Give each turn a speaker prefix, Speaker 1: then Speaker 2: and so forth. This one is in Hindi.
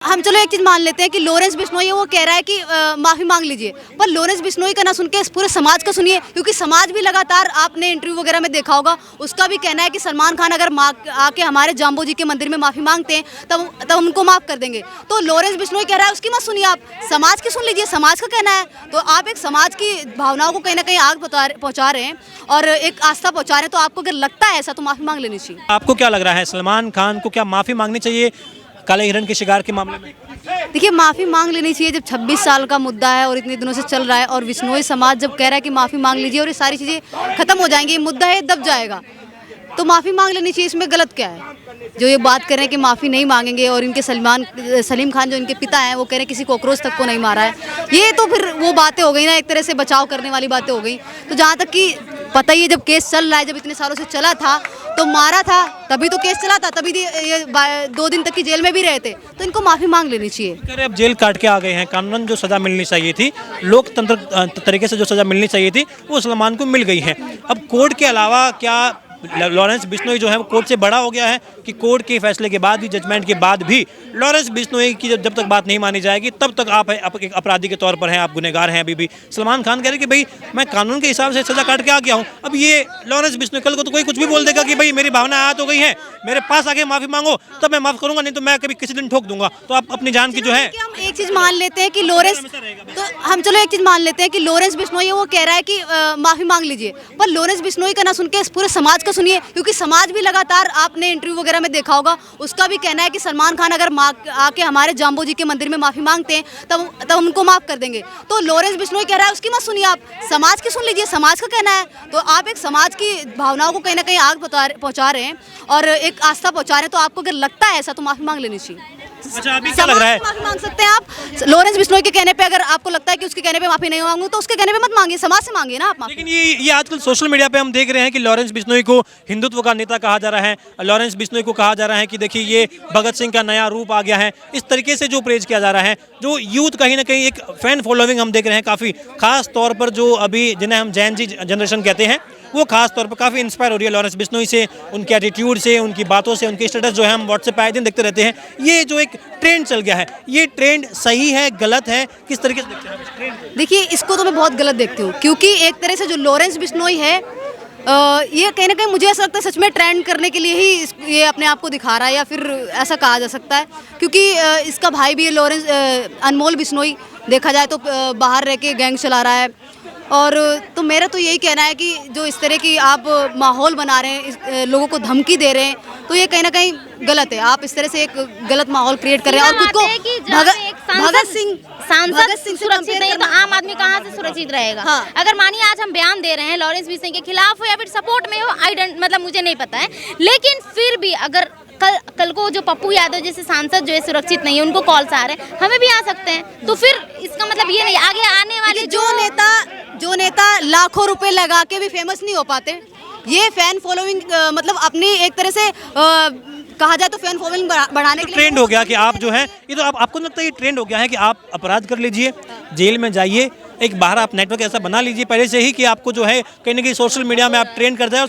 Speaker 1: हम चलो एक चीज मान लेते हैं कि लॉरेंस बिश्नोई वो कह रहा है कि माफी मांग लीजिए, पर लॉरेंस बिश्नोई का ना सुन के पूरे समाज का सुनिए, क्योंकि समाज भी लगातार आपने इंटरव्यू वगैरह में देखा होगा, उसका भी कहना है कि सलमान खान अगर आके हमारे जाम्बो जी के मंदिर में माफी मांगते हैं तब उनको माफ कर देंगे। तो लॉरेंस बिश्नोई कह रहा है उसकी मत सुनिए, आप समाज की सुन लीजिए, समाज का कहना है। तो आप एक समाज की भावनाओं को कहीं ना कहीं आग पहुंचा रहे हैं और एक आस्था पहुंचा रहे हैं। तो आपको अगर लगता है ऐसा तो माफी मांग लेनी चाहिए।
Speaker 2: आपको क्या लग रहा है, सलमान खान को क्या माफी मांगनी चाहिए काले हिरण के शिकार के मामले में?
Speaker 1: देखिए, माफ़ी मांग लेनी चाहिए जब 26 साल का मुद्दा है और इतने दिनों से चल रहा है, और बिश्नोई समाज जब कह रहा है कि माफ़ी मांग लीजिए और ये सारी चीज़ें खत्म हो जाएंगी, ये मुद्दा है दब जाएगा, तो माफ़ी मांग लेनी चाहिए। इसमें गलत क्या है? जो ये बात कर रहे हैं कि माफ़ी नहीं मांगेंगे, और इनके सलीम खान जो इनके पिता हैं वो कह रहे हैं किसी कॉकरोच तक को नहीं मारा है, ये तो फिर वो बातें हो गई ना, एक तरह से बचाव करने वाली बातें हो गई। तो जहाँ तक कि पता ही है, जब केस चल रहा है, जब इतने सालों से चला था तो मारा था, तभी तो केस चला था, तभी ये 2 दिन तक की जेल में भी रहे थे, तो इनको माफ़ी मांग लेनी चाहिए।
Speaker 2: कह रहे अब जेल काट के आ गए हैं, कानूनन जो सज़ा मिलनी चाहिए थी, लोकतंत्र तरीके से जो सज़ा मिलनी चाहिए थी वो सलमान को मिल गई है। अब कोर्ट के अलावा क्या लॉरेंस बिश्नोई जो है वो कोर्ट से बड़ा हो गया है कि कोर्ट के फैसले के बाद भी, जजमेंट के बाद भी लॉरेंस बिश्नोई की जब तक बात नहीं मानी जाएगी तब तक आप एक अपराधी के तौर पर हैं, आप गुनहगार हैं अभी भी। सलमान खान कह रहे कि भाई मैं कानून के हिसाब से सजा काट के आ गया हूँ। अब ये लॉरेंस बिश्नोई कल को तो कोई कुछ भी बोल देगा कि भाई मेरी भावना आहत हो गई है, मेरे पास आके माफी मांगो तब मैं माफ करूंगा, नहीं तो मैं कभी किसी दिन ठोक दूंगा। तो आप अपनी जान की जो है,
Speaker 1: हम एक चीज मान लेते हैं कि लॉरेंस, तो हम चलो एक चीज मान लेते हैं कि लॉरेंस बिश्नोई वो कह रहा है कि माफी मांग लीजिए, पर लॉरेंस बिश्नोई का ना सुन के पूरे समाज का सुनिए, क्योंकि समाज भी लगातार आपने इंटरव्यू वगैरह में देखा होगा, उसका भी कहना है कि सलमान खान अगर आके हमारे जाम्बो जी के मंदिर में माफी मांगते हैं तब उनको माफ कर देंगे। तो लॉरेंस बिश्नोई कह रहा है उसकी मत सुनिए, आप समाज की सुन लीजिए, समाज का कहना है। तो आप एक समाज की भावनाओं को कहीं ना कहीं आग पहुंचा रहे हैं और एक आस्था पहुंचा रहे हैं। तो आपको अगर लगता है ऐसा तो माफी मांग लेनी चाहिए।
Speaker 2: अच्छा अभी क्या लग रहा है?
Speaker 1: माफी मांग सकते हैं आप लॉरेंस बिश्नोई के कहने पे, अगर आपको लगता है कि उसके कहने पे माफी नहीं मांगू तो उसके कहने पे मत मांगिए, समाज से मांगिए ना आप माफी।
Speaker 2: लेकिन ये आजकल सोशल मीडिया पे हम देख रहे हैं कि लॉरेंस बिश्नोई को हिंदुत्व का नेता कहा जा रहा है, लॉरेंस बिश्नोई को कहा जा रहा है कि देखिए ये भगत सिंह का नया रूप आ गया है। इस तरीके से जो प्रेज किया जा रहा है, जो यूथ कहीं ना कहीं एक फैन फॉलोइंग हम देख रहे हैं काफ़ी, खास तौर पर जो अभी जिन्हें हम जैन जी जनरेशन कहते हैं, वो खास तौर पर काफ़ी इंस्पायर हो रही है लॉरेंस बिश्नोई से, उनके एटीट्यूड से, उनकी बातों से, उनके स्टेटस जो है हम व्हाट्सएप पे आए दिन देखते रहते हैं। ये जो एक ट्रेंड चल गया है, ये ट्रेंड सही है, गलत है, किस तरीके से देखते हैं ट्रेंड?
Speaker 1: देखिए, इसको तो मैं बहुत गलत देखती हूँ, क्योंकि एक तरह से जो लॉरेंस बिश्नोई है ये कहीं ना कहीं मुझे ऐसा लगता है सच में ट्रेंड करने के लिए ही ये अपने आप को दिखा रहा है, या फिर ऐसा कहा जा सकता है, क्योंकि इसका भाई भी है लॉरेंस, अनमोल बिश्नोई, देखा जाए तो बाहर रह के गैंग चला रहा है। और तो मेरा तो यही कहना है कि जो इस तरह की आप माहौल बना रहे हैं, लोगों को धमकी दे रहे हैं, तो ये कहीं ना कहीं गलत है। आप इस तरह से एक गलत माहौल क्रिएट कर रहे हैं और खुद को भगत सिंह
Speaker 3: सांसद सुरक्षित नहीं है तो आम आदमी कहाँ से सुरक्षित रहेगा?
Speaker 1: हाँ।
Speaker 3: अगर मानिए आज हम बयान दे रहे हैं लॉरेंस बिश्नोई के खिलाफ हो या फिर सपोर्ट में हो, मतलब मुझे नहीं पता है, लेकिन फिर भी अगर कल को जो पप्पू यादव जैसे सांसद जो है सुरक्षित नहीं है, उनको कॉल्स आ रहे हैं, हमें भी आ सकते हैं, तो फिर इसका मतलब ये नहीं आगे आने वाले
Speaker 1: जो नेता लाखों रुपए लगा के भी फेमस नहीं हो पाते, ये फैन फॉलोइंग मतलब अपनी एक तरह से कहा जाए तो फैन फॉलोइंग बढ़ाने के लिए
Speaker 2: ट्रेंड हो गया कि आप जो है, ये तो आपको लगता है ये ट्रेंड हो गया है कि आप अपराध कर लीजिए, जेल में जाइए, एक बाहर आप नेटवर्क ऐसा बना लीजिए पहले से ही कि आपको जो है कहीं ना कहीं सोशल मीडिया में आप ट्रेंड कर जाए।